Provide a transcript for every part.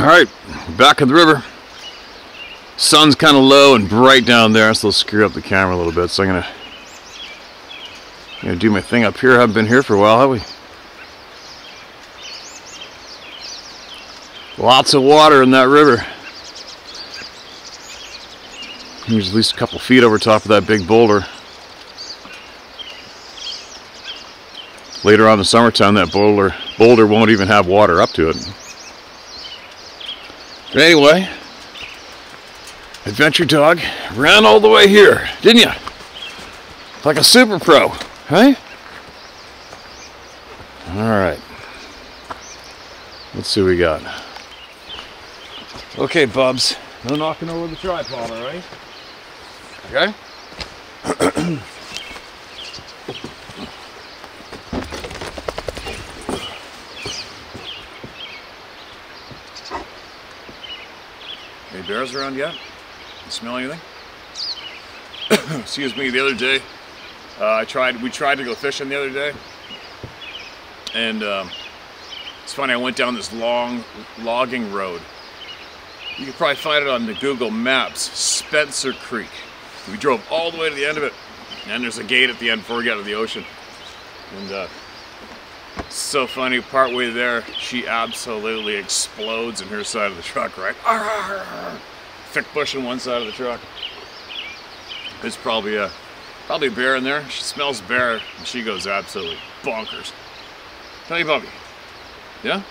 Alright, back at the river. Sun's kind of low and bright down there, so it'll screw up the camera a little bit. So I'm gonna do my thing up here. I haven't been here for a while, have we? Lots of water in that river. There's at least a couple feet over top of that big boulder. Later on in the summertime, that boulder won't even have water up to it. But anyway, Adventure Dog ran all the way here, didn't you? Like a super pro, hey? Alright. Let's see what we got. Okay, Bubs. No knocking over the tripod, alright? Okay? Any bears around yet? You smell anything? Excuse me, the other day, we tried to go fishing the other day, and it's funny, I went down this long logging road. You can probably find it on the Google Maps, Spencer Creek. We drove all the way to the end of it, and there's a gate at the end before we got to the ocean. And it's so funny, partway there, she absolutely explodes in her side of the truck, right? Thick bush on one side of the truck. There's probably a bear in there. She smells bear, and she goes absolutely bonkers. Tell you, Bubby. Yeah?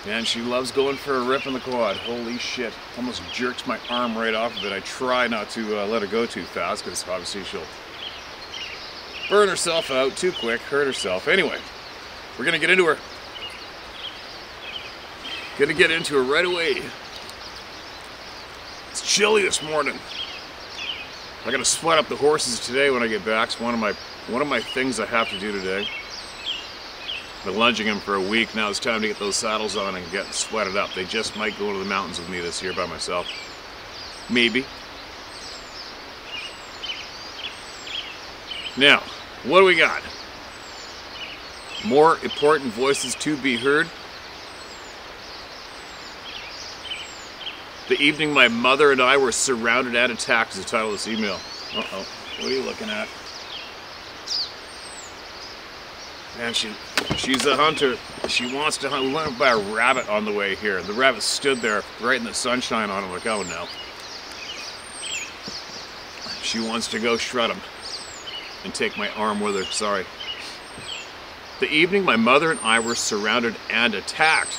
And she loves going for a rip in the quad. Holy shit. Almost jerks my arm right off of it. I try not to let her go too fast, because obviously she'll burn herself out too quick, hurt herself. Anyway, we're going to get into her. Gonna get into her right away. It's chilly this morning. I gotta sweat up the horses today when I get back. It's one of my things I have to do today. Been lunging them for a week. Now it's time to get those saddles on and get sweated up. They just might go to the mountains with me this year by myself. Maybe. Now, what do we got? More important voices to be heard. The evening my mother and I were surrounded and attacked is the title of this email. Uh-oh. What are you looking at? Man, she's a hunter. She wants to hunt. We went by a rabbit on the way here. The rabbit stood there right in the sunshine on him like, oh no. She wants to go shred him and take my arm with her. Sorry. The evening my mother and I were surrounded and attacked.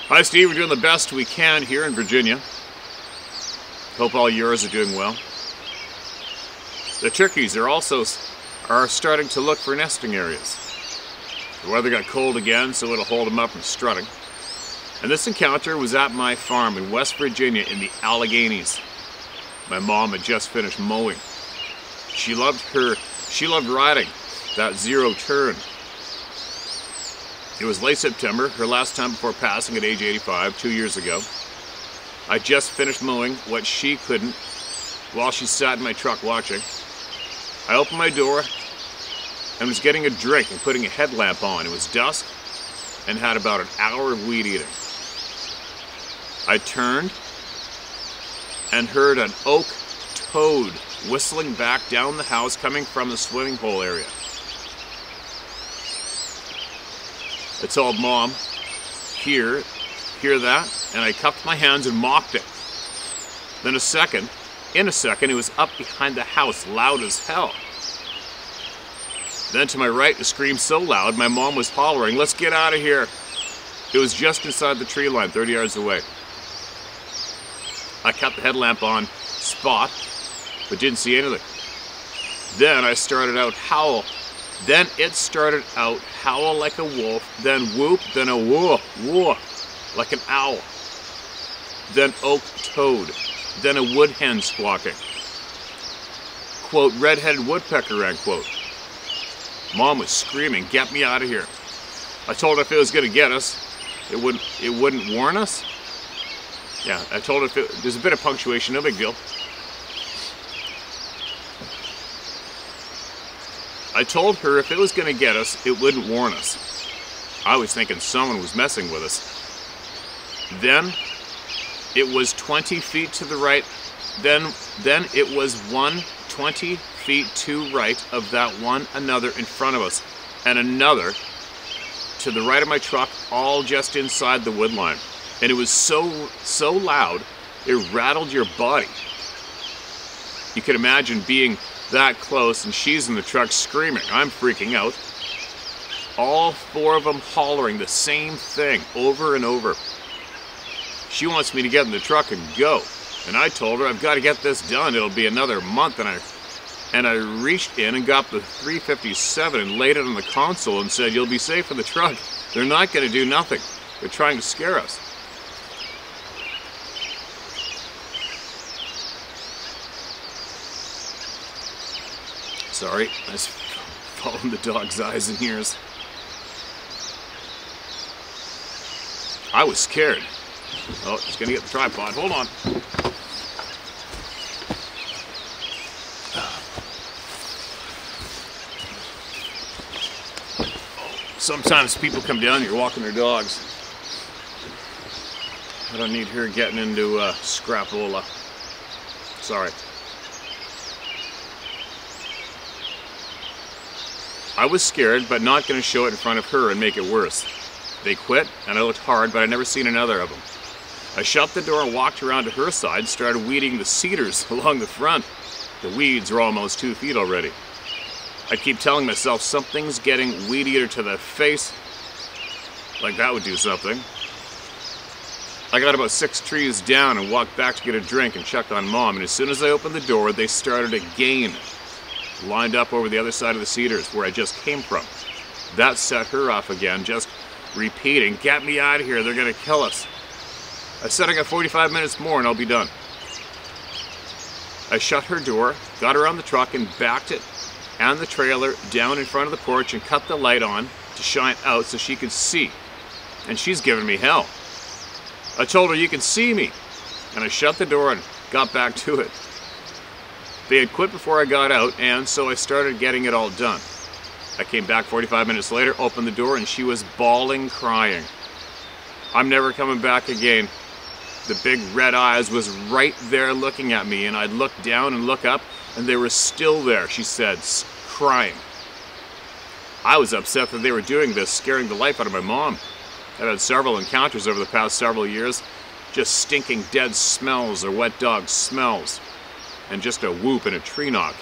Hi Steve, we're doing the best we can here in Virginia. Hope all yours are doing well. The turkeys are starting to look for nesting areas. The weather got cold again, so it'll hold them up from strutting. And this encounter was at my farm in West Virginia in the Alleghenies. My mom had just finished mowing. She loved riding that zero turn. It was late September, her last time before passing at age 85, 2 years ago. I just finished mowing what she couldn't while she sat in my truck watching. I opened my door and was getting a drink and putting a headlamp on. It was dusk and had about an hour of weed eating. I turned and heard an oak toad whistling back down the house coming from the swimming hole area. I told Mom, hear that? And I cupped my hands and mocked it. Then in a second, it was up behind the house, loud as hell. Then to my right, it screamed so loud, my mom was hollering, let's get out of here. It was just inside the tree line, 30 yards away. I kept the headlamp on spot, but didn't see anything. Then it started out howl like a wolf, then whoop, then a whoa, like an owl. Then oak toad, then a wood hen squawking. Quote, red-headed woodpecker, end quote. Mom was screaming, get me out of here. I told her if it was going to get us, it wouldn't warn us. Yeah, I told her there's a bit of punctuation, no big deal. I told her if it was going to get us, it wouldn't warn us. I was thinking someone was messing with us. Then it was 20 feet to the right. Then it was 20 feet to right of that one, another in front of us, and another to the right of my truck, all just inside the wood line. And it was so loud, it rattled your body. You could imagine being that close, and she's in the truck screaming. I'm freaking out. All four of them hollering the same thing over and over. She wants me to get in the truck and go. And I told her I've got to get this done. It'll be another month. And I reached in and got the 357 and laid it on the console and said, you'll be safe in the truck. They're not going to do nothing. They're trying to scare us. Sorry, I was following the dog's eyes and ears. I was scared. Oh, just gonna get the tripod. Hold on. Sometimes people come down here walking their dogs. I don't need her getting into scrapola. Sorry. I was scared, but not going to show it in front of her and make it worse. They quit, and I looked hard, but I'd never seen another of them. I shut the door and walked around to her side and started weeding the cedars along the front. The weeds were almost 2 feet already. I keep telling myself something's getting weed eater to the face. Like that would do something. I got about 6 trees down and walked back to get a drink and checked on Mom, and as soon as I opened the door, they started again. Lined up over the other side of the cedars where I just came from. That set her off again, just repeating, get me out of here, they're gonna kill us. I said I got 45 minutes more and I'll be done. I shut her door, got her on the truck and backed it and the trailer down in front of the porch and cut the light on to shine out so she could see. And she's giving me hell. I told her, you can see me. And I shut the door and got back to it. They had quit before I got out, and so I started getting it all done. I came back 45 minutes later, opened the door, and she was bawling, crying. I'm never coming back again. The big red eyes was right there looking at me, and I'd look down and look up, and they were still there, she said, crying. I was upset that they were doing this, scaring the life out of my mom. I've had several encounters over the past several years, just stinking dead smells or wet dog smells. And just a whoop and a tree knock.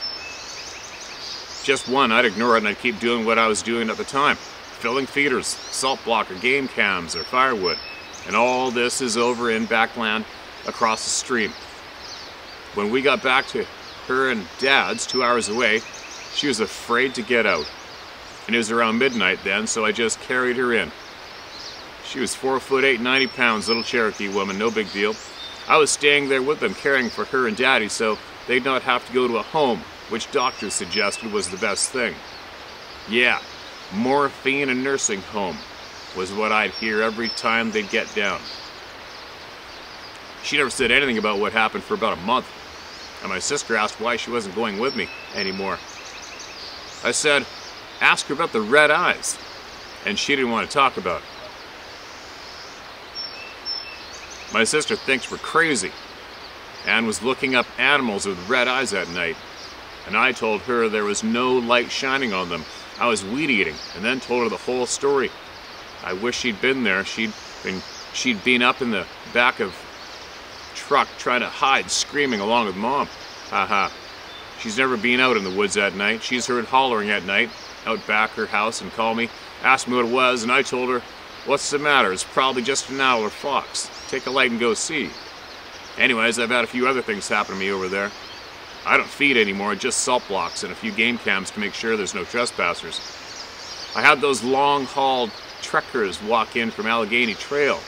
Just one, I'd ignore it and I'd keep doing what I was doing at the time. Filling feeders, salt block or game cams or firewood. And all this is over in backland across the stream. When we got back to her and Dad's 2 hours away, she was afraid to get out. And it was around midnight then, so I just carried her in. She was 4'8", 90 pounds, little Cherokee woman, no big deal. I was staying there with them, caring for her and Daddy, so they'd not have to go to a home, which doctors suggested was the best thing. Yeah, morphine and nursing home was what I'd hear every time they'd get down. She never said anything about what happened for about a month, and my sister asked why she wasn't going with me anymore. I said, ask her about the red eyes, and she didn't want to talk about it. My sister thinks we're crazy and was looking up animals with red eyes at night. And I told her there was no light shining on them. I was weed eating and then told her the whole story. I wish she'd been there. She'd been up in the back of truck trying to hide, screaming along with Mom. Haha. She's never been out in the woods at night. She's heard hollering at night out back her house and called me, asked me what it was, and I told her, what's the matter? It's probably just an owl or fox. Take a light and go see. Anyways, I've had a few other things happen to me over there. I don't feed anymore, just salt blocks and a few game cams to make sure there's no trespassers. I had those long-hauled trekkers walk in from Allegheny Trail.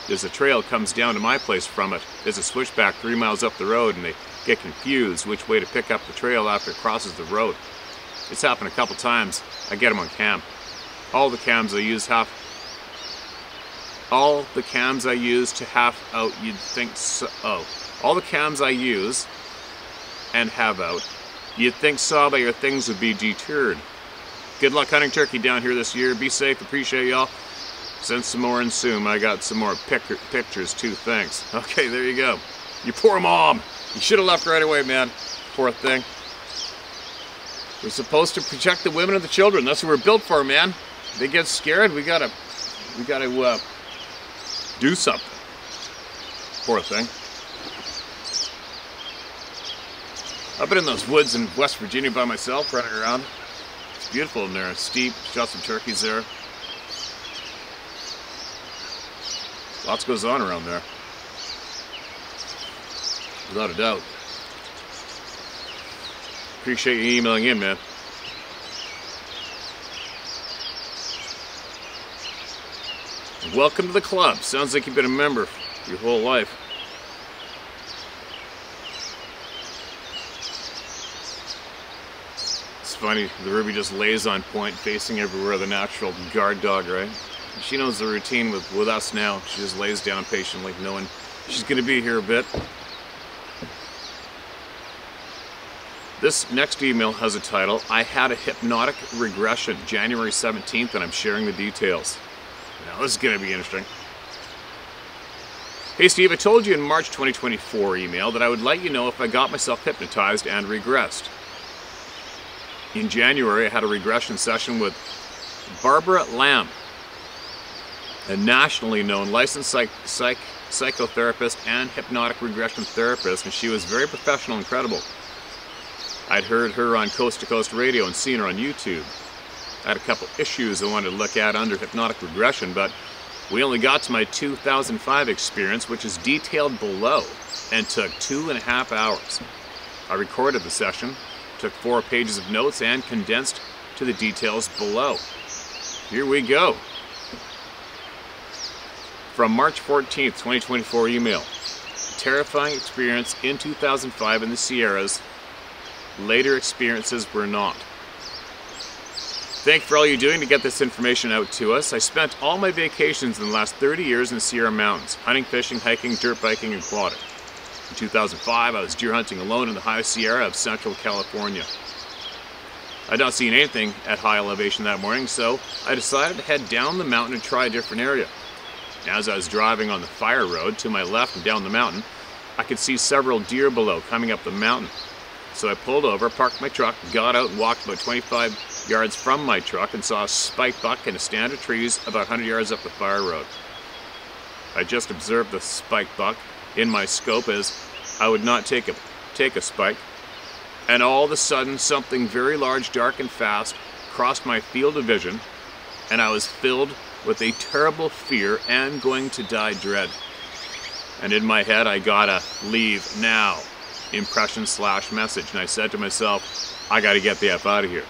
There's a trail comes down to my place from it. There's a switchback 3 miles up the road and they get confused which way to pick up the trail after it crosses the road. It's happened a couple times. I get them on cam. All the cams I use to have out, you'd think so. Oh, all the cams I use and have out, you'd think saw by your things would be deterred. Good luck hunting turkey down here this year. Be safe. Appreciate y'all. Send some more in soon. I got some more pictures too. Thanks. Okay, there you go. You poor mom. You should have left right away, man. Poor thing. We're supposed to protect the women and the children. That's what we're built for, man. They get scared. We gotta do something. Poor thing. I've been in those woods in West Virginia by myself, running around. It's beautiful in there. It's steep. Shot some turkeys there. Lots goes on around there. Without a doubt. Appreciate you emailing in, man. Welcome to the club. Sounds like you've been a member your whole life. It's funny, the Ruby just lays on point, facing everywhere, the natural guard dog, right? She knows the routine with us now. She just lays down patiently, knowing she's going to be here a bit. This next email has a title, I had a hypnotic regression, January 17th, and I'm sharing the details. Now, this is going to be interesting. Hey Steve, I told you in March 2024 email that I would let you know if I got myself hypnotized and regressed. In January, I had a regression session with Barbara Lamb, a nationally known licensed psychotherapist and hypnotic regression therapist, and she was very professional and credible. I'd heard her on Coast to Coast Radio and seen her on YouTube. I had a couple issues I wanted to look at under hypnotic regression, but we only got to my 2005 experience, which is detailed below, and took 2.5 hours. I recorded the session, took 4 pages of notes, and condensed to the details below. Here we go. From March 14th, 2024 email. Terrifying experience in 2005 in the Sierras. Later experiences were not. Thank you for all you're doing to get this information out to us. I spent all my vacations in the last 30 years in the Sierra Mountains, hunting, fishing, hiking, dirt biking, and quadding. In 2005, I was deer hunting alone in the high Sierra of Central California. I'd not seen anything at high elevation that morning, so I decided to head down the mountain and try a different area. As I was driving on the fire road to my left and down the mountain, I could see several deer below coming up the mountain. So I pulled over, parked my truck, got out and walked about 25 yards from my truck and saw a spike buck in a stand of trees about 100 yards up the fire road. I just observed the spike buck in my scope as I would not take a spike, and all of a sudden something very large, dark and fast crossed my field of vision, and I was filled with a terrible fear and going to die dread. And in my head I got a leave now impression/message, and I said to myself, I gotta get the F out of here.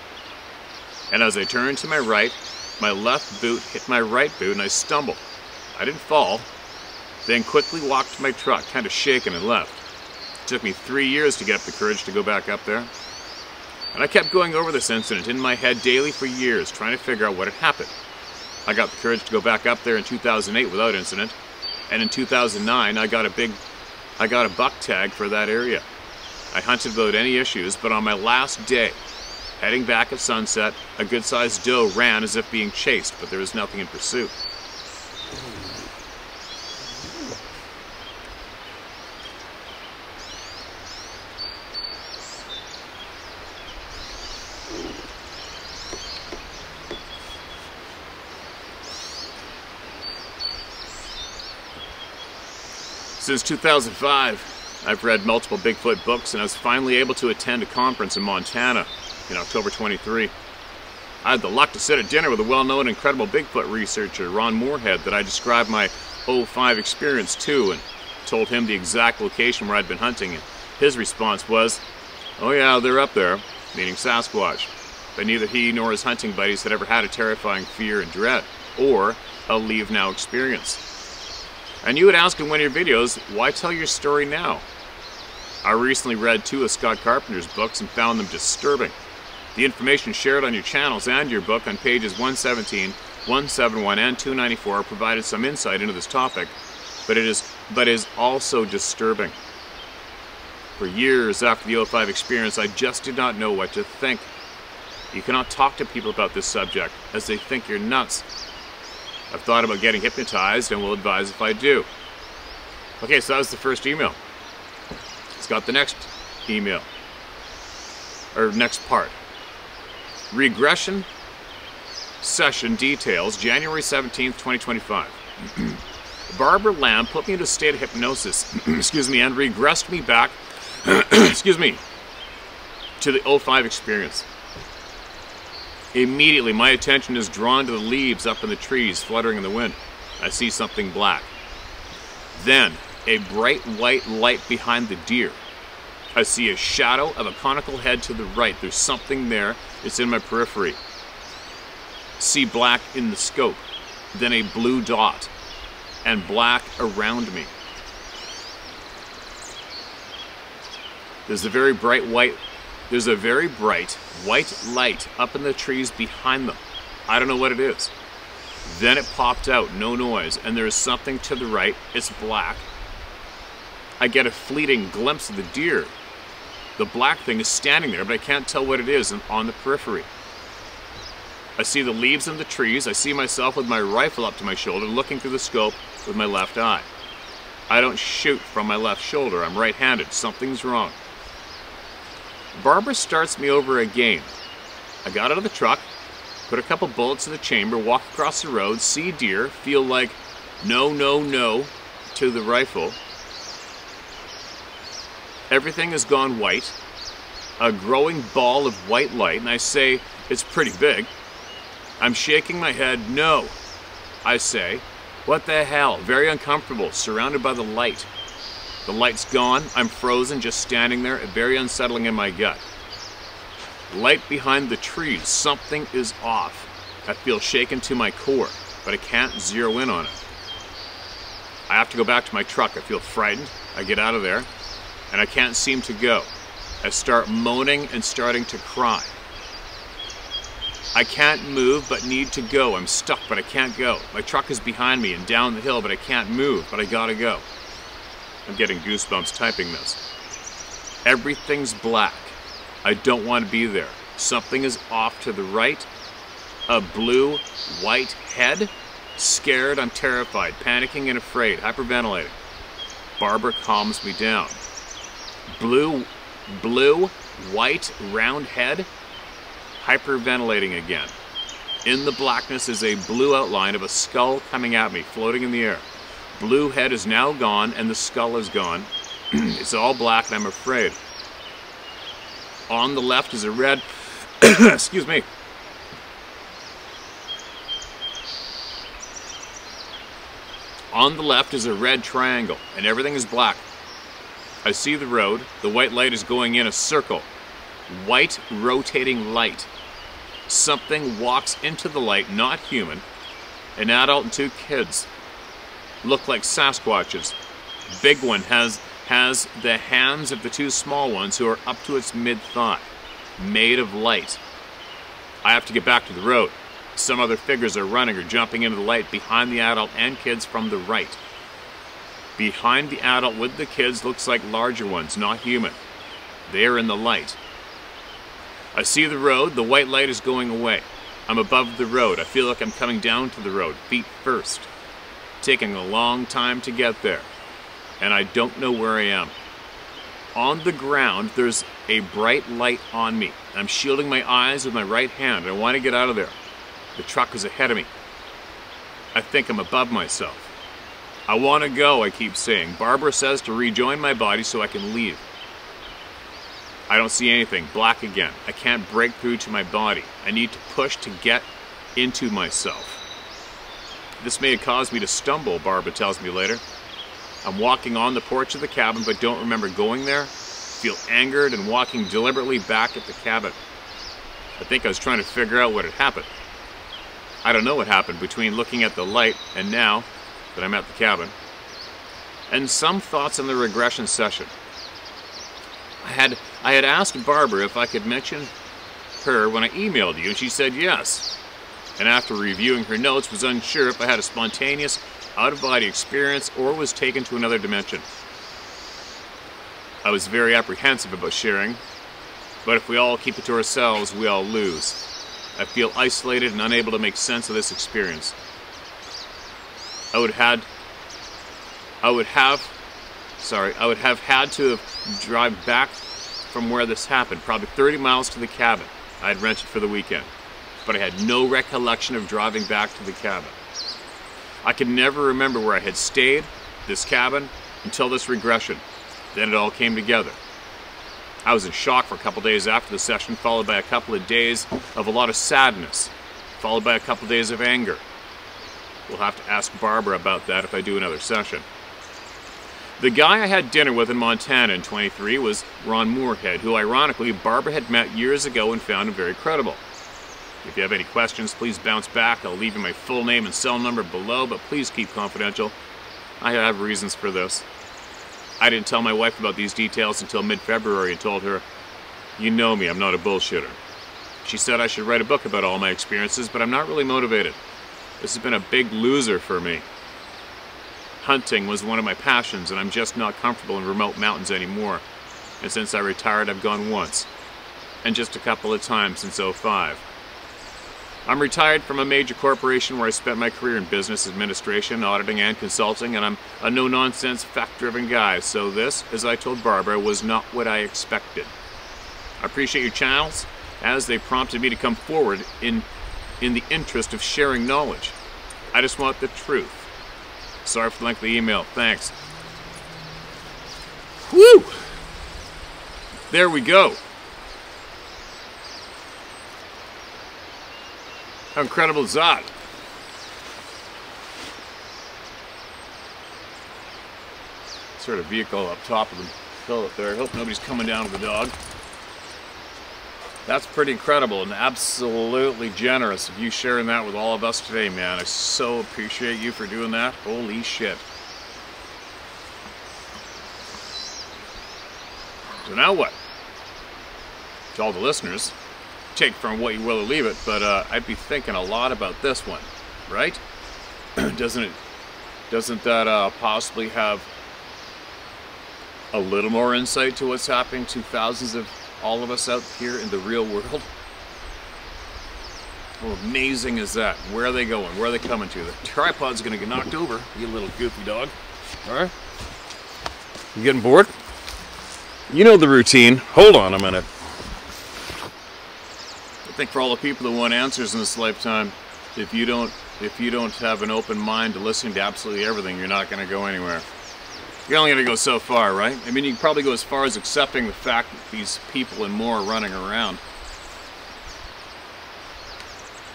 And as I turned to my right, my left boot hit my right boot and I stumbled. I didn't fall, then quickly walked to my truck, kind of shaken, and left. It took me 3 years to get up the courage to go back up there. And I kept going over this incident in my head daily for years, trying to figure out what had happened. I got the courage to go back up there in 2008 without incident, and in 2009 I got a buck tag for that area. I hunted without any issues, but on my last day, heading back at sunset, a good-sized doe ran as if being chased, but there was nothing in pursuit. Since 2005, I've read multiple Bigfoot books, and I was finally able to attend a conference in Montana in October 23. I had the luck to sit at dinner with a well-known and credible Bigfoot researcher, Ron Moorhead, that I described my 05 experience to and told him the exact location where I'd been hunting, and his response was, "Oh yeah, they're up there," meaning Sasquatch. But neither he nor his hunting buddies had ever had a terrifying fear and dread, or a leave now experience. And you would ask in one of your videos, why tell your story now? I recently read 2 of Scott Carpenter's books and found them disturbing. The information shared on your channels and your book on pages 117, 171, and 294 provided some insight into this topic, but is also disturbing. For years after the 05 experience, I just did not know what to think. You cannot talk to people about this subject as they think you're nuts. I've thought about getting hypnotized and will advise if I do. Okay, so that was the first email. It's got the next email, or next part. Regression session details, January 17th, 2025. Barbara Lamb put me into a state of hypnosis, excuse me, and regressed me back, excuse me, to the 05 experience. Immediately, my attention is drawn to the leaves up in the trees fluttering in the wind. I see something black. Then, a bright white light behind the deer. I see a shadow of a conical head to the right. There's something there. It's in my periphery. See black in the scope. Then a blue dot. And black around me. There's a very bright white light up in the trees behind them. I don't know what it is. Then it popped out, no noise, and there is something to the right. It's black. I get a fleeting glimpse of the deer. The black thing is standing there, but I can't tell what it is on the periphery. I see the leaves in the trees. I see myself with my rifle up to my shoulder, looking through the scope with my left eye. I don't shoot from my left shoulder. I'm right-handed. Something's wrong. Barbara starts me over again. I got out of the truck, put a couple bullets in the chamber, walk across the road, see deer, feel like no, no, no to the rifle. Everything has gone white. A growing ball of white light, and I say, it's pretty big. I'm shaking my head, no. I say, what the hell? Very uncomfortable, surrounded by the light. The light's gone. I'm frozen, just standing there, very unsettling in my gut. Light behind the trees. Something is off. I feel shaken to my core, but I can't zero in on it. I have to go back to my truck. I feel frightened. I get out of there, and I can't seem to go. I start moaning and starting to cry. I can't move, but need to go. I'm stuck, but I can't go. My truck is behind me and down the hill, but I can't move, but I gotta go. I'm getting goosebumps typing this. Everything's black. I don't want to be there. Something is off to the right. A blue, white head. Scared, I'm terrified, panicking and afraid, hyperventilating. Barbara calms me down. Blue, white, round head. Hyperventilating again. In the blackness is a blue outline of a skull coming at me, floating in the air. Blue head is now gone and the skull is gone. It's all black and I'm afraid. On the left is a red, excuse me. On the left is a red triangle and everything is black. I see the road. The white light is going in a circle. White rotating light. Something walks into the light, not human. An adult and two kids. Look like Sasquatches. Big one has the hands of the two small ones who are up to its mid-thigh. Made of light. I have to get back to the road. Some other figures are running or jumping into the light behind the adult and kids from the right. Behind the adult with the kids looks like larger ones, not human. They are in the light. I see the road. The white light is going away. I'm above the road. I feel like I'm coming down to the road, feet first. Taking a long time to get there. And I don't know where I am. On the ground, there's a bright light on me. I'm shielding my eyes with my right hand. I want to get out of there. The truck is ahead of me. I think I'm above myself. I want to go, I keep saying. Barbara says to rejoin my body so I can leave. I don't see anything. Black again. I can't break through to my body. I need to push to get into myself. This may have caused me to stumble, Barbara tells me later. I'm walking on the porch of the cabin but don't remember going there. Feel angered and walking deliberately back at the cabin. I think I was trying to figure out what had happened. I don't know what happened between looking at the light and now that I'm at the cabin. And some thoughts on the regression session. I had asked Barbara if I could mention her when I emailed you, and she said yes. And after reviewing her notes, was unsure if I had a spontaneous, out-of-body experience or was taken to another dimension. I was very apprehensive about sharing But if we all keep it to ourselves, we all lose. I feel isolated and unable to make sense of this experience. I would have had to drive back from where this happened, probably 30 miles to the cabin I had rented for the weekend. But I had no recollection of driving back to the cabin. I could never remember where I had stayed, this cabin, until this regression. Then it all came together. I was in shock for a couple days after the session, followed by a couple of days of a lot of sadness, followed by a couple of days of anger. We'll have to ask Barbara about that if I do another session. The guy I had dinner with in Montana in 23 was Ron Moorhead, who ironically Barbara had met years ago and found him very credible. If you have any questions, please bounce back. I'll leave you my full name and cell number below, but please keep confidential. I have reasons for this. I didn't tell my wife about these details until mid-February and told her, "You know me, I'm not a bullshitter." She said I should write a book about all my experiences, but I'm not really motivated. This has been a big loser for me. Hunting was one of my passions, and I'm just not comfortable in remote mountains anymore. And since I retired, I've gone once, and just a couple of times since '05. I'm retired from a major corporation where I spent my career in business administration, auditing, and consulting, and I'm a no-nonsense, fact-driven guy, so this, as I told Barbara, was not what I expected. I appreciate your channels, as they prompted me to come forward in the interest of sharing knowledge. I just want the truth. Sorry for the length of the email. Thanks. Whew! There we go. How incredible is that? Sort of vehicle up top of the hill up there. I hope nobody's coming down with the dog. That's pretty incredible and absolutely generous of you sharing that with all of us today, man. I so appreciate you for doing that. Holy shit. So now what? To all the listeners, take from what you will or leave it, but I'd be thinking a lot about this one, right? Doesn't that possibly have a little more insight to what's happening to thousands of all of us out here in the real world? How amazing is that? Where are they going? Where are they coming to? The tripod's gonna get knocked over, you little goofy dog. All right? You getting bored? You know the routine. Hold on a minute. I think for all the people that want answers in this lifetime, if you don't have an open mind to listening to absolutely everything, you're not going to go anywhere. You're only going to go so far, right? I mean, you can probably go as far as accepting the fact that these people and more are running around.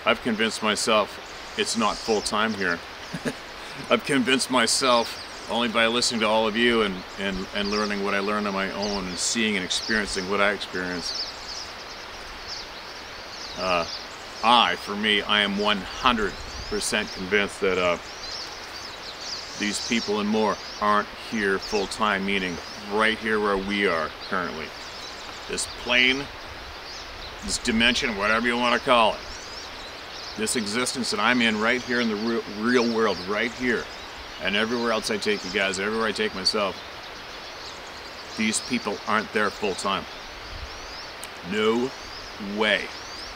I've convinced myself it's not full-time here. I've convinced myself only by listening to all of you and learning what I learned on my own and seeing and experiencing what I experienced. For me, I am 100% convinced that these people and more aren't here full-time, meaning right here where we are currently. This plane, this dimension, whatever you want to call it. This existence that I'm in right here in the real world, right here. And everywhere else I take you guys, everywhere I take myself. These people aren't there full-time. No way.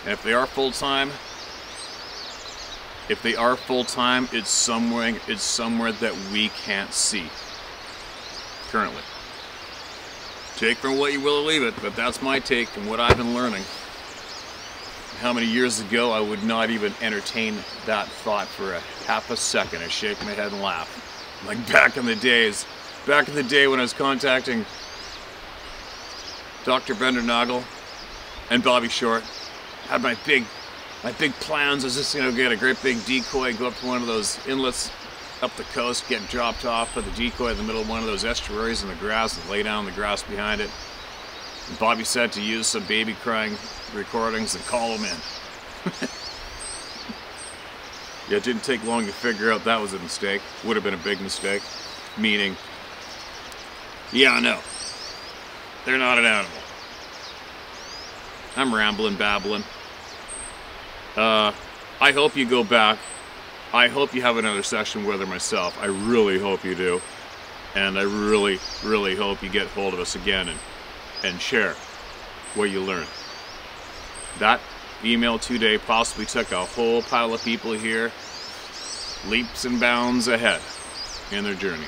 And if they are full-time, it's somewhere that we can't see currently. Take from what you will or leave it, but that's my take and what I've been learning. How many years ago I would not even entertain that thought for a half a second. I shake my head and laugh. Like back in the day when I was contacting Dr. Brenda Nagel and Bobby Short. Had my big plans. I was just gonna get a great big decoy, go up to one of those inlets up the coast, get dropped off with the decoy in the middle of one of those estuaries in the grass and lay down in the grass behind it. And Bobby said to use some baby crying recordings and call them in. Yeah, it didn't take long to figure out that was a mistake. Would have been a big mistake. Meaning, yeah, I know. They're not an animal. I'm rambling, babbling. I hope you go back. I hope you have another session with her myself. I really hope you do. And I really, really hope you get hold of us again and share. what you learn. That email today possibly took a whole pile of people here leaps and bounds ahead in their journey.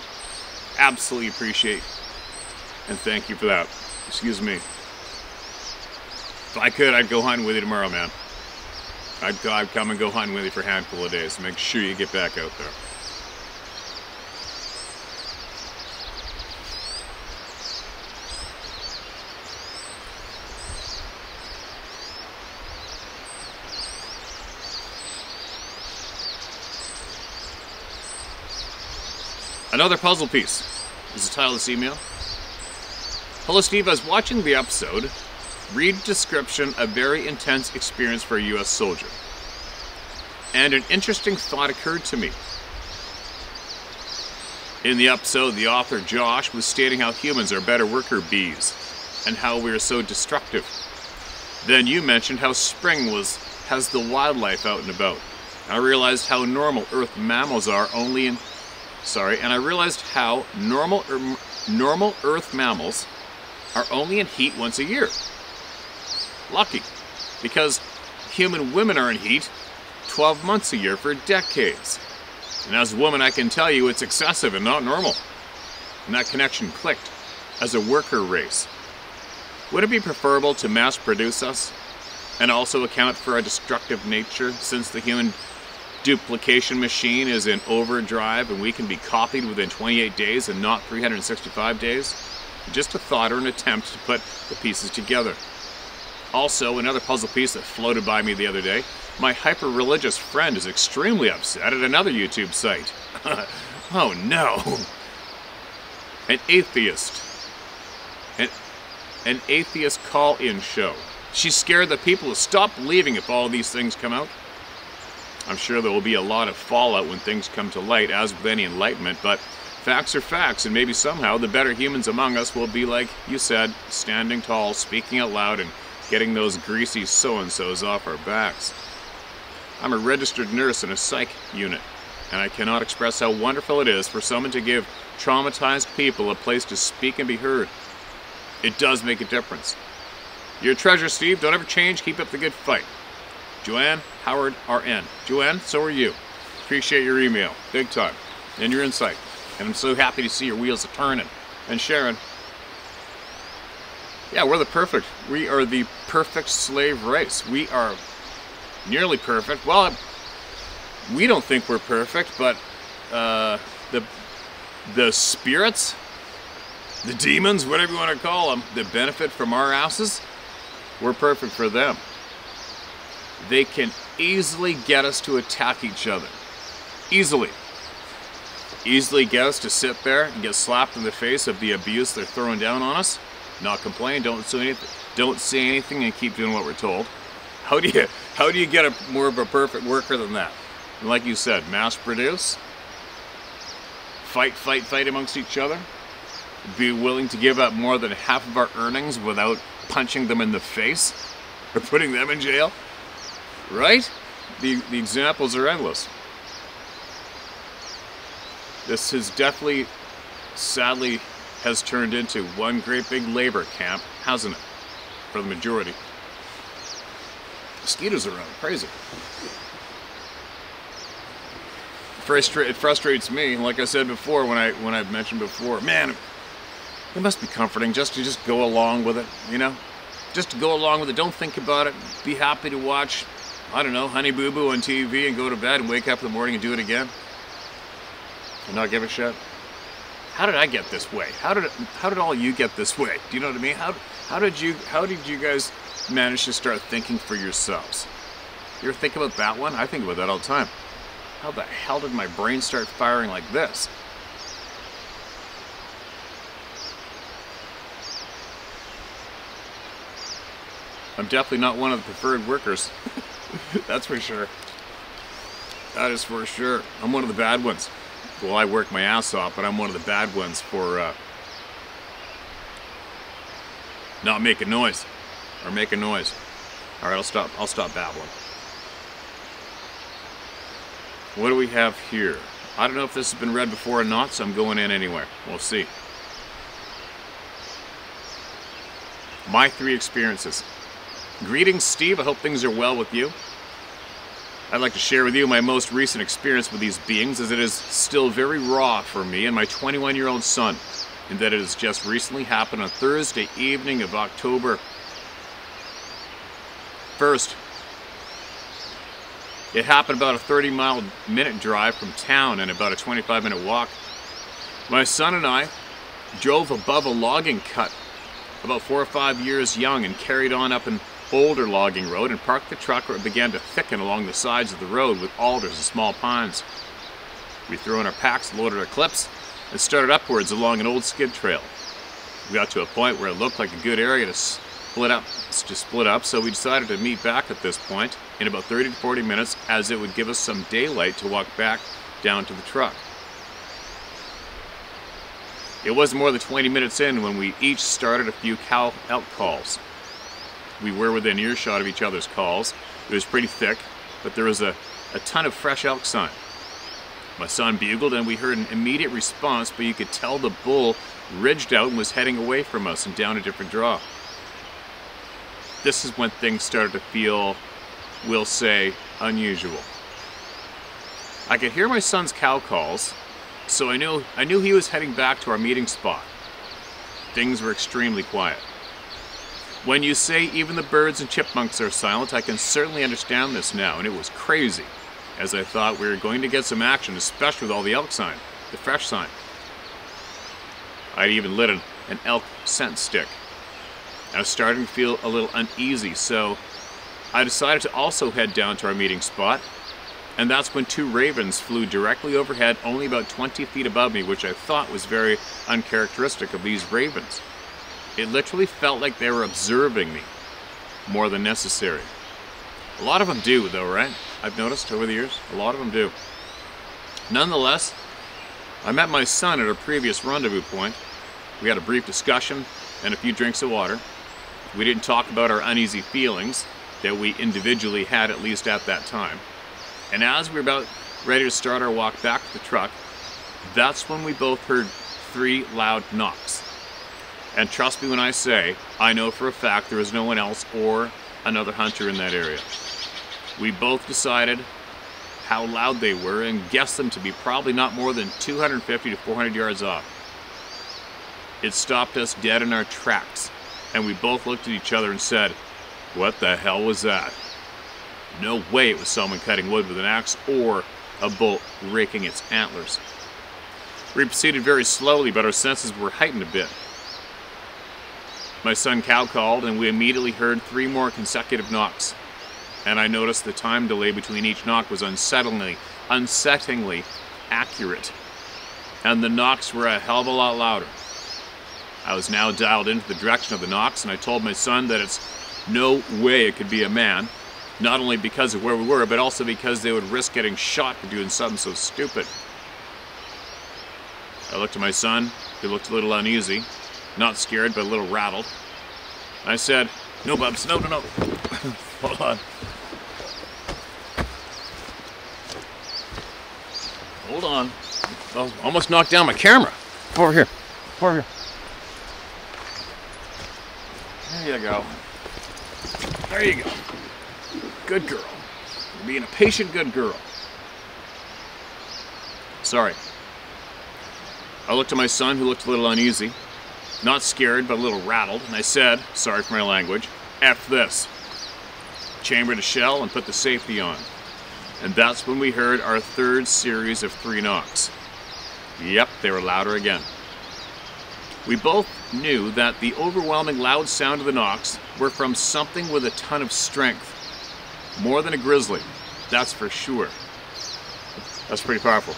Absolutely appreciate and thank you for that. Excuse me. If I could, I'd go hunting with you tomorrow, man. I'd come and go hunting with you for a handful of days. Make sure you get back out there. Another puzzle piece is the title of this email. Hello, Steve. I was watching the episode. Read description, a very intense experience for a U.S. soldier. And an interesting thought occurred to me. In the episode, the author Josh was stating how humans are better worker bees and how we are so destructive. Then you mentioned how spring has the wildlife out and about. I realized how normal Earth mammals are only in and I realized how normal Earth mammals are only in heat once a year. Lucky, because human women are in heat 12 months a year for decades. And as a woman, I can tell you it's excessive and not normal. And that connection clicked as a worker race. Would it be preferable to mass produce us and also account for our destructive nature, since the human duplication machine is in overdrive and we can be copied within 28 days and not 365 days? Just a thought or an attempt to put the pieces together. Also, another puzzle piece that floated by me the other day. My hyper-religious friend is extremely upset at another YouTube site. Oh no! An atheist call-in show. She's scared that people will stop believing if all these things come out. I'm sure there will be a lot of fallout when things come to light, as with any enlightenment, but facts are facts, and maybe somehow the better humans among us will be, like you said, standing tall, speaking out loud, and getting those greasy so-and-sos off our backs. I'm a registered nurse in a psych unit, and I cannot express how wonderful it is for someone to give traumatized people a place to speak and be heard. It does make a difference. You're a treasure, Steve. Don't ever change. Keep up the good fight. Joanne Howard RN. Joanne, so are you. Appreciate your email. Big time. And your insight. And I'm so happy to see your wheels are turning. And Sharon. Yeah, we are the perfect slave race. We are nearly perfect. Well, we don't think we're perfect, but the spirits, the demons, whatever you want to call them, that benefit from our asses, we're perfect for them. They can easily get us to attack each other. Easily get us to sit there and get slapped in the face of the abuse they're throwing down on us. Not complain, don't say anything, and keep doing what we're told. How do you get more of a perfect worker than that? And like you said, mass produce, fight amongst each other, be willing to give up more than half of our earnings without punching them in the face or putting them in jail. Right? The examples are endless. This has definitely, sadly, has turned into one great big labor camp, hasn't it? For the majority. Mosquitoes around, crazy. It frustrates me, like I said before, when I've mentioned before, man, it must be comforting just to go along with it, you know? Just to go along with it, don't think about it, be happy to watch, I don't know, Honey Boo Boo on TV and go to bed and wake up in the morning and do it again. And not give a shit. How did I get this way? How did all you get this way? Do you know what I mean? How did you guys manage to start thinking for yourselves? You ever think about that one? I think about that all the time. How the hell did my brain start firing like this? I'm definitely not one of the preferred workers. That's for sure. That is for sure. I'm one of the bad ones. Well, I work my ass off, but I'm one of the bad ones for not making noise or making noise. All right, I'll stop babbling. What do we have here? I don't know if this has been read before or not, so I'm going in anyway. We'll see. My 3 experiences. Greetings, Steve. I hope things are well with you. I'd like to share with you my most recent experience with these beings, as it is still very raw for me and my 21-year-old son, in that it has just recently happened on Thursday evening of October 1st. It happened about a 30-minute drive from town and about a 25-minute walk. My son and I drove above a logging cut about 4 or 5 years young and carried on up an older logging road and parked the truck where it began to thicken along the sides of the road with alders and small pines. We threw in our packs, loaded our clips, and started upwards along an old skid trail. We got to a point where it looked like a good area to split up, so we decided to meet back at this point in about 30 to 40 minutes, as it would give us some daylight to walk back down to the truck. It wasn't more than 20 minutes in when we each started a few cow elk calls. We were within earshot of each other's calls. It was pretty thick, but there was a ton of fresh elk sign. My son bugled and we heard an immediate response, but you could tell the bull ridged out and was heading away from us and down a different draw. This is when things started to feel, we'll say, unusual. I could hear my son's cow calls, so I knew he was heading back to our meeting spot. Things were extremely quiet. When you say even the birds and chipmunks are silent, I can certainly understand this now, and it was crazy, as I thought we were going to get some action, especially with all the elk sign, the fresh sign. I'd even lit an elk scent stick. I was starting to feel a little uneasy, so I decided to also head down to our meeting spot, and that's when 2 ravens flew directly overhead, only about 20 feet above me, which I thought was very uncharacteristic of these ravens. It literally felt like they were observing me more than necessary. A lot of them do, though, right? I've noticed over the years, a lot of them do. Nonetheless, I met my son at our previous rendezvous point. We had a brief discussion and a few drinks of water. We didn't talk about our uneasy feelings that we individually had, at least at that time. And as we were about ready to start our walk back to the truck, that's when we both heard 3 loud knocks. And trust me when I say, I know for a fact there was no one else or another hunter in that area. We both decided how loud they were and guessed them to be probably not more than 250 to 400 yards off. It stopped us dead in our tracks, and we both looked at each other and said, "What the hell was that?" No way it was someone cutting wood with an axe or a bull raking its antlers. We proceeded very slowly, but our senses were heightened a bit. My son cow called, and we immediately heard 3 more consecutive knocks. And I noticed the time delay between each knock was unsettlingly accurate. And the knocks were a hell of a lot louder. I was now dialed into the direction of the knocks, and I told my son that it's no way it could be a man, not only because of where we were, but also because they would risk getting shot for doing something so stupid. I looked at my son, who looked a little uneasy, not scared, but a little rattled. I said, "No, Bubs, no. Hold on. Hold on. I almost knocked down my camera. Over here. There you go. There you go. Good girl. You're being a patient good girl. Sorry. I looked at my son, who looked a little uneasy. Not scared, but a little rattled, and I said, sorry for my language, F this. Chambered a shell and put the safety on. And that's when we heard our 3rd series of 3 knocks. Yep, they were louder again. We both knew that the overwhelming loud sound of the knocks were from something with a ton of strength. More than a grizzly, that's for sure. That's pretty powerful.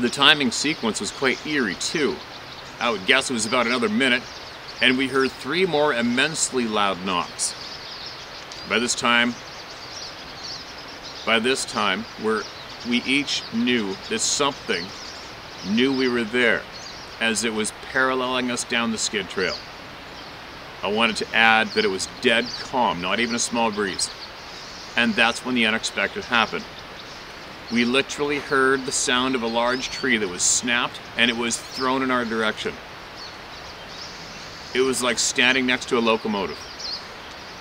The timing sequence was quite eerie too. I would guess it was about another minute, and we heard 3 more immensely loud knocks. By this time, we each knew that something knew we were there, as it was paralleling us down the skid trail. I wanted to add that it was dead calm, not even a small breeze. And that's when the unexpected happened. We literally heard the sound of a large tree that was snapped, and it was thrown in our direction. It was like standing next to a locomotive.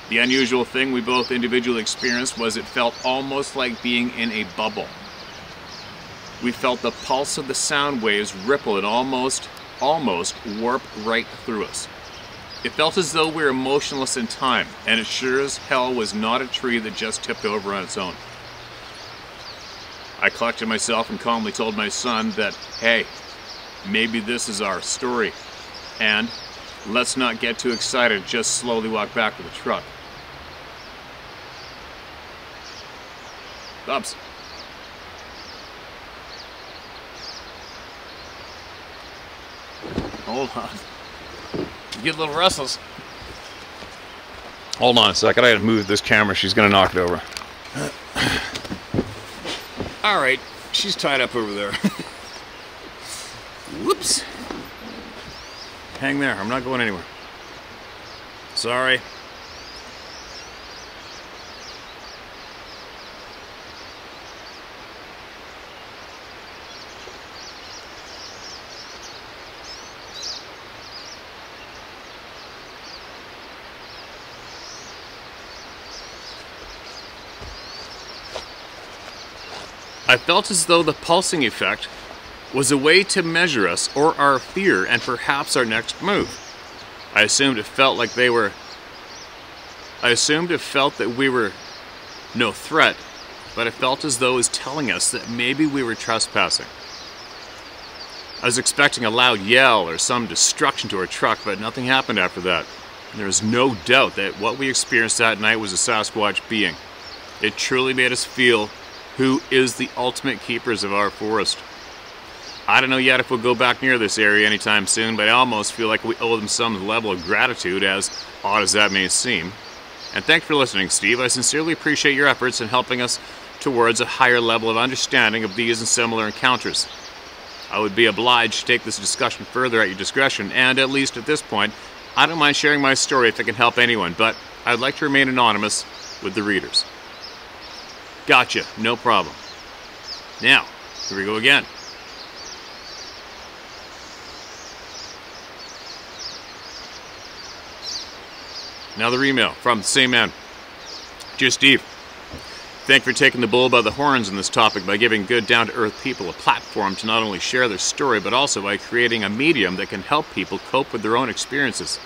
The unusual thing we both individually experienced was it felt almost like being in a bubble. We felt the pulse of the sound waves ripple and almost warp right through us. It felt as though we were motionless in time, and it sure as hell was not a tree that just tipped over on its own. I collected myself and calmly told my son that, hey, maybe this is our story, and let's not get too excited, just slowly walk back to the truck. Bubs. Hold on. You get a little restless. Hold on a second. I gotta move this camera. She's gonna knock it over. Alright. She's tied up over there. Whoops. Hang there. I'm not going anywhere. Sorry. I felt as though the pulsing effect was a way to measure us or our fear and perhaps our next move. I assumed it felt that we were no threat, but it felt as though it was telling us that maybe we were trespassing. I was expecting a loud yell or some destruction to our truck, but nothing happened after that. There is no doubt that what we experienced that night was a Sasquatch being. It truly made us feel who is the ultimate keepers of our forest. I don't know yet if we'll go back near this area anytime soon, but I almost feel like we owe them some level of gratitude, as odd as that may seem. And thanks for listening, Steve. I sincerely appreciate your efforts in helping us towards a higher level of understanding of these and similar encounters. I would be obliged to take this discussion further at your discretion, and at least at this point, I don't mind sharing my story if it can help anyone, but I'd like to remain anonymous with the readers. Gotcha, no problem. Now, here we go again. Another email from the same man. Dear Steve, thank you for taking the bull by the horns on this topic by giving good down-to-earth people a platform to not only share their story, but also by creating a medium that can help people cope with their own experiences.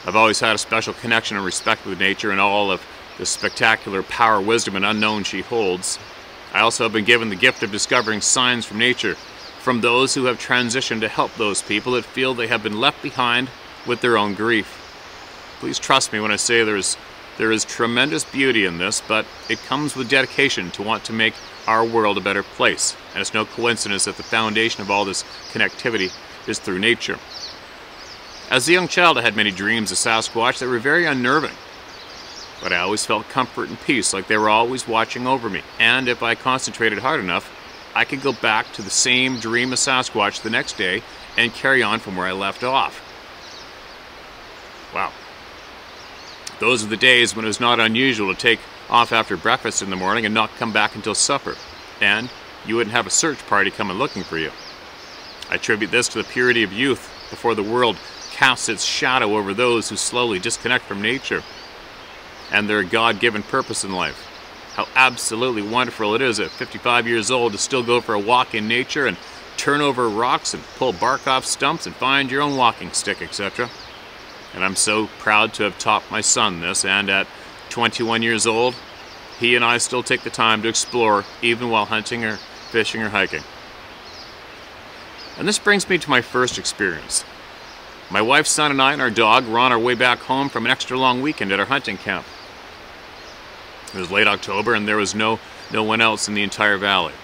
I've always had a special connection and respect with nature and all of the spectacular power, wisdom, and unknown she holds. I also have been given the gift of discovering signs from nature, from those who have transitioned to help those people that feel they have been left behind with their own grief. Please trust me when I say there is tremendous beauty in this, but it comes with dedication to want to make our world a better place, and it's no coincidence that the foundation of all this connectivity is through nature. As a young child, I had many dreams of Sasquatch that were very unnerving. But I always felt comfort and peace, like they were always watching over me. And if I concentrated hard enough, I could go back to the same dream of Sasquatch the next day and carry on from where I left off. Wow. Those are the days when it was not unusual to take off after breakfast in the morning and not come back until supper. And you wouldn't have a search party coming looking for you. I attribute this to the purity of youth before the world casts its shadow over those who slowly disconnect from nature and their God-given purpose in life. How absolutely wonderful it is at 55 years old to still go for a walk in nature and turn over rocks and pull bark off stumps and find your own walking stick, etc. And I'm so proud to have taught my son this, and at 21 years old, he and I still take the time to explore, even while hunting or fishing or hiking. And this brings me to my first experience. My wife, son, and I and our dog were on our way back home from an extra long weekend at our hunting camp. It was late October and there was no one else in the entire valley.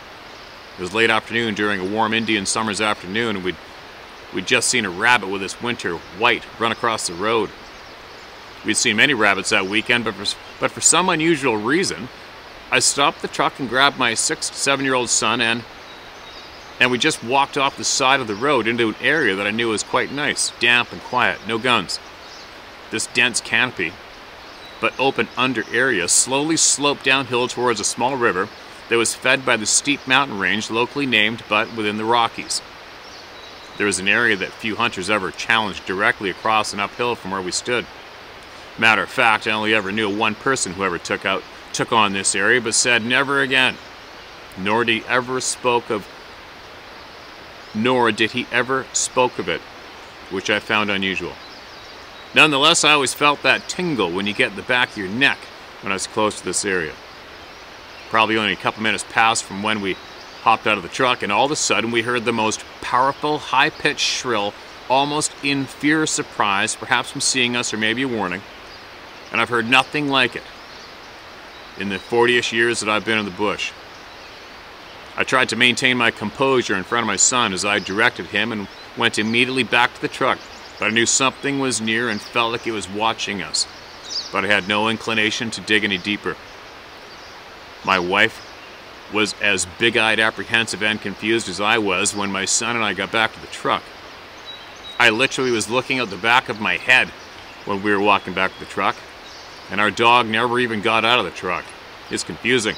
It was late afternoon during a warm Indian summer's afternoon, and we'd just seen a rabbit with its winter white run across the road. We'd seen many rabbits that weekend, but for some unusual reason, I stopped the truck and grabbed my 6 to 7-year-old son and we just walked off the side of the road into an area that I knew was quite nice, damp and quiet, no guns. This dense canopy, but open under area, slowly sloped downhill towards a small river that was fed by the steep mountain range locally named but within the Rockies. There was an area that few hunters ever challenged directly across and uphill from where we stood. Matter of fact, I only ever knew one person who ever took on this area, but said never again. Nor did he ever spoke of it, which I found unusual. Nonetheless, I always felt that tingle when you get in the back of your neck when I was close to this area. Probably only a couple minutes passed from when we hopped out of the truck, and all of a sudden we heard the most powerful, high-pitched shrill, almost in fear or surprise, perhaps from seeing us or maybe a warning. And I've heard nothing like it in the 40-ish years that I've been in the bush. I tried to maintain my composure in front of my son as I directed him and went immediately back to the truck, but I knew something was near and felt like it was watching us, but I had no inclination to dig any deeper. My wife was as big-eyed, apprehensive, and confused as I was when my son and I got back to the truck. I literally was looking out the back of my head when we were walking back to the truck, and our dog never even got out of the truck. It's confusing.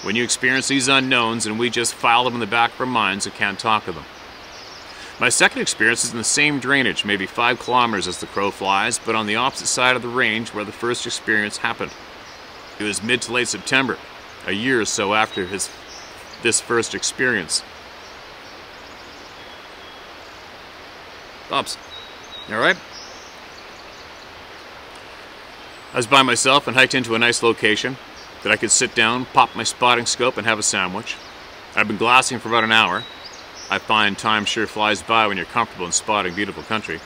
When you experience these unknowns and we just file them in the back of our minds and can't talk of them. My second experience is in the same drainage, maybe 5 kilometers as the crow flies, but on the opposite side of the range where the first experience happened. It was mid to late September, a year or so after this first experience. Bobs, you alright? I was by myself and hiked into a nice location that I could sit down, pop my spotting scope, and have a sandwich. I've been glassing for about an hour. I find time sure flies by when you're comfortable in spotting beautiful country.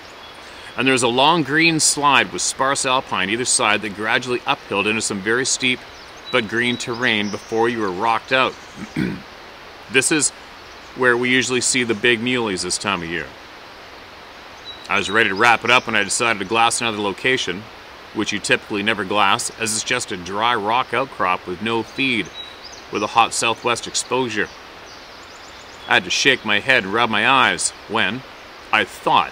And there's a long green slide with sparse alpine either side that gradually uphilled into some very steep but green terrain before you were rocked out. This is where we usually see the big muleys this time of year. I was ready to wrap it up when I decided to glass another location, which you typically never glass, as it's just a dry rock outcrop with no feed, with a hot southwest exposure. I had to shake my head and rub my eyes when I thought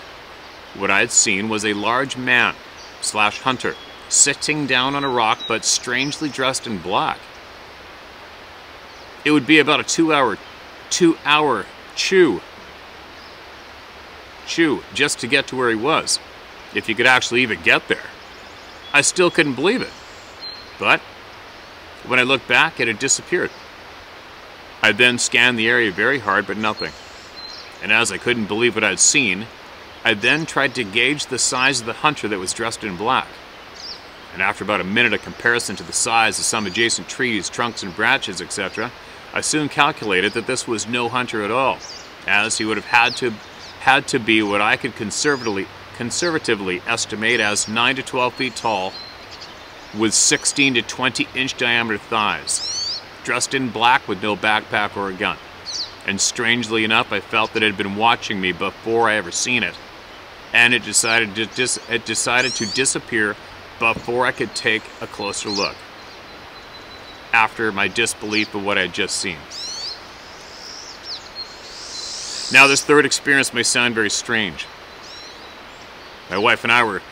what I had seen was a large man/hunter sitting down on a rock but strangely dressed in black. It would be about a two-hour chew just to get to where he was, if you could actually even get there. I still couldn't believe it. But when I looked back, it had disappeared. I then scanned the area very hard, but nothing. And as I couldn't believe what I'd seen, I then tried to gauge the size of the hunter that was dressed in black. And after about a minute of comparison to the size of some adjacent trees, trunks, and branches, etc., I soon calculated that this was no hunter at all, as he would have had to be what I could conservatively estimate as 9 to 12 feet tall, with 16 to 20 inch diameter thighs, dressed in black with no backpack or a gun. And strangely enough, I felt that it had been watching me before I ever seen it, and it decided to disappear before I could take a closer look, after my disbelief of what I had just seen. Now, this third experience may sound very strange. My wife and I were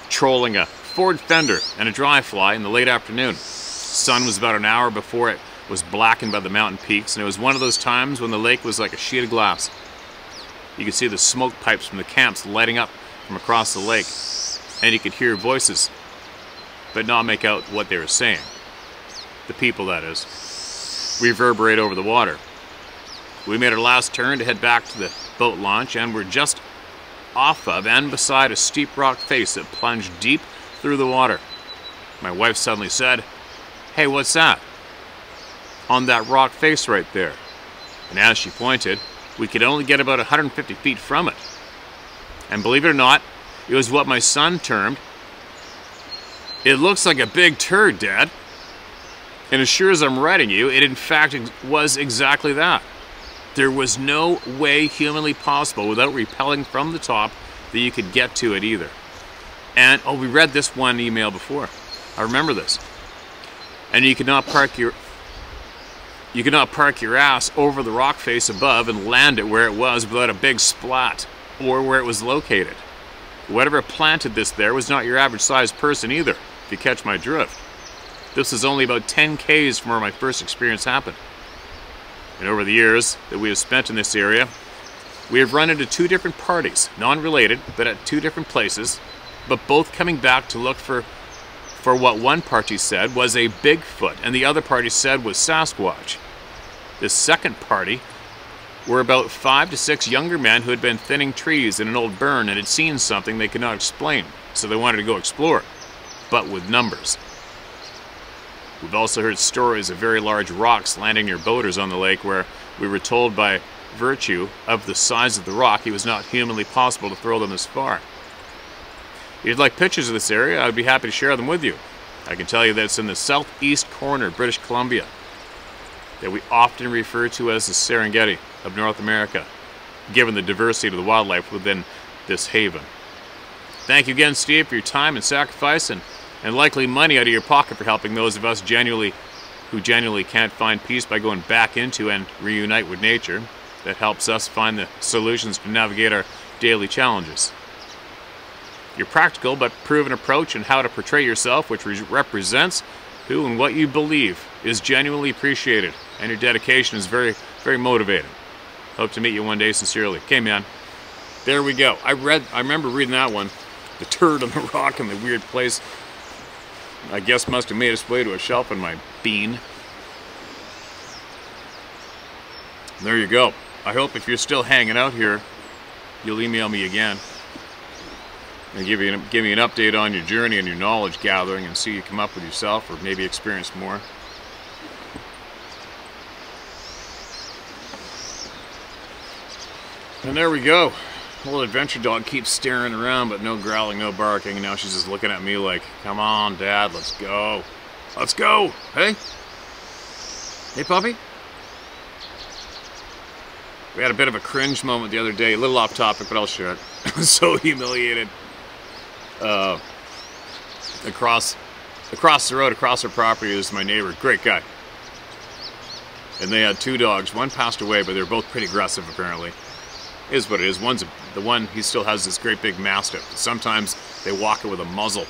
trolling a Ford fender and a dry fly in the late afternoon. The sun was about an hour before it was blackened by the mountain peaks, and it was one of those times when the lake was like a sheet of glass. You could see the smoke pipes from the camps lighting up from across the lake, and you could hear voices, but not make out what they were saying. The people, that is, reverberate over the water. We made our last turn to head back to the boat launch, and were just off of and beside a steep rock face that plunged deep through the water. My wife suddenly said, "Hey, what's that?" "On that rock face right there." And as she pointed, we could only get about 150 feet from it. And believe it or not, it was what my son termed, "It looks like a big turd, Dad." And as sure as I'm writing you, it in fact was exactly that. There was no way humanly possible without rappelling from the top that you could get to it either. And, we read this one email before. I remember this. And you could not park your ass over the rock face above and land it where it was without a big splat, or where it was located. Whatever planted this there was not your average sized person either, if you catch my drift. This is only about 10 Ks from where my first experience happened. And over the years that we have spent in this area, We have run into two different parties, non-related, but at two different places, but both coming back to look for what one party said was a Bigfoot and the other party said was Sasquatch. This second party were about 5 to 6 younger men who had been thinning trees in an old burn and had seen something they could not explain, so they wanted to go explore, but with numbers. We've also heard stories of very large rocks landing near boaters on the lake where we were told by virtue of the size of the rock it was not humanly possible to throw them this far. If you'd like pictures of this area, I would be happy to share them with you. I can tell you that it's in the southeast corner of British Columbia, that we often refer to as the Serengeti of North America, given the diversity of the wildlife within this haven. Thank you again, Steve, for your time and sacrifice and likely money out of your pocket for helping those of us who genuinely can't find peace by going back into and reunite with nature. That helps us find the solutions to navigate our daily challenges. Your practical but proven approach in how to portray yourself, which represents who and what you believe, is genuinely appreciated, and your dedication is very, very motivating. Hope to meet you one day sincerely. Okay, man. There we go. I remember reading that one. The turd on the rock in the weird place. I guess must have made its way to a shelf in my bean. There you go. I hope if you're still hanging out here, you'll email me again and give me an update on your journey and your knowledge gathering and see you come up with yourself or maybe experience more. And there we go. The little adventure dog keeps staring around, but no growling, no barking. And now she's just looking at me like, come on, Dad, let's go. Let's go. Hey? Hey, puppy? We had a bit of a cringe moment the other day. A little off topic, but I'll share it. I was so humiliated. Across the road, across our property, is my neighbor. Great guy. And they had 2 dogs. One passed away, but they're both pretty aggressive, apparently. Is what it is. The one, he still has this great big mastiff. Sometimes they walk it with a muzzle.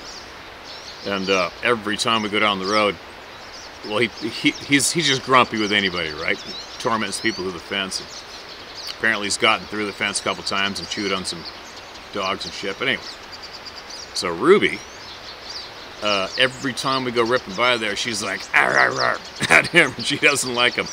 And every time we go down the road, well, he's just grumpy with anybody, right? He torments people through the fence. And apparently he's gotten through the fence a couple times and chewed on some dogs and shit. But anyway. So Ruby, every time we go ripping by there, she's like, arr, arr, arr, at him, and she doesn't like him.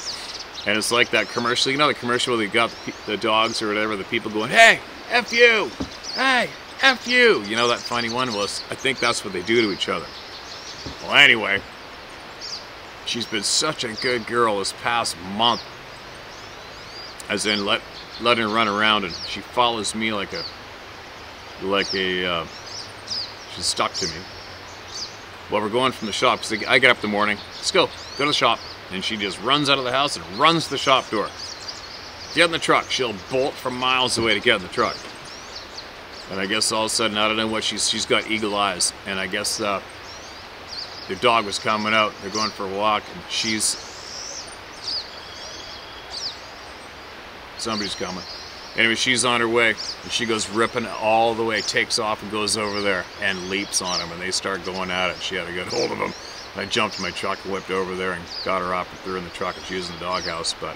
And it's like that commercial, you know the commercial where they got the dogs or whatever, the people going, hey, F you, hey, F you. You know that funny one? Well, I think that's what they do to each other. Well, anyway, she's been such a good girl this past month. As in, letting her run around, and she follows me like a, she's stuck to me. Well, we're going from the shop, because I get up in the morning, let's go to the shop. And she just runs out of the house and runs to the shop door. Get in the truck. She'll bolt from miles away to get in the truck. And I guess all of a sudden, I don't know what, she's got eagle eyes. And I guess their dog was coming out. They're going for a walk, and somebody's coming. Anyway, she's on her way, and she goes ripping all the way, takes off and goes over there and leaps on him, and they start going at it. She had to get hold of him. I jumped in my truck and whipped over there and got her off and threw her in the truck, and she was in the doghouse. But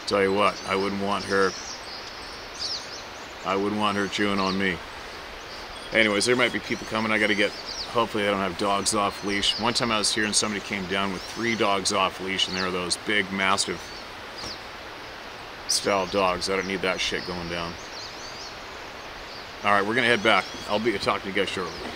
tell you what, I wouldn't want her chewing on me. Anyways, there might be people coming. I got to get, hopefully I don't have dogs off leash. One time I was here and somebody came down with 3 dogs off leash, and they were those big, mastiff style dogs. I don't need that shit going down. All right, we're gonna head back. I'll be talking to you guys shortly.